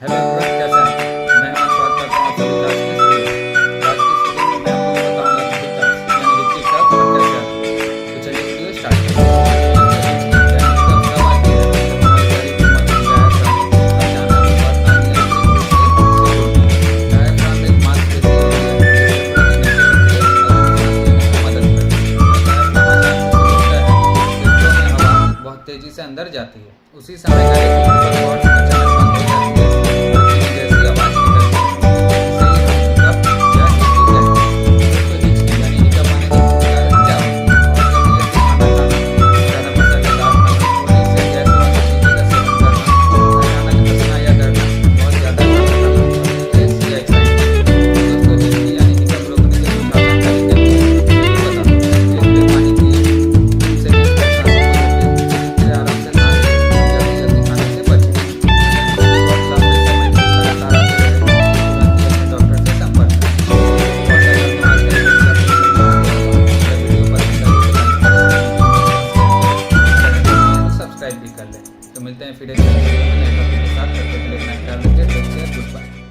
Hello everyone, कैसे हैं? मैं हेमंत बात करता हूँ आप सभी का आज की इस वीडियो में। आज की इस वीडियो में मैं आपको बताऊंगा कि हिकअप्स यानी हिचकी कब और कैसे आती है। तो चलिए वीडियो स्टार्ट करते हैं। तेजी से अंदर जाती है, उसी समय अचानक बंद हो जाती है। जैसी आवाज निकलती है इसे हम हिकअप या हिचकी कहते हैं। तो हिचकी यानी हिकअप आने का कारण क्या होता है? और जल्दी से खाना खाना, ज़्यादा मसालेदार खाना, थोड़ी से गैस वाली चीज़ों का सेवन करना, अचानक हंसना या डरना, बहुत ज़्यादा खाना खाना, स्ट्रेस या एक्साइटमेंट। दोस्तों, हिचकी यानी हिकअप रोकने के कुछ आसान तरीके हैं। भी कर ले। तो मिलते हैं फिर एक नए टॉपिक के साथ। तब तक के लिए अपना ख्याल रखिए। Take care, good bye.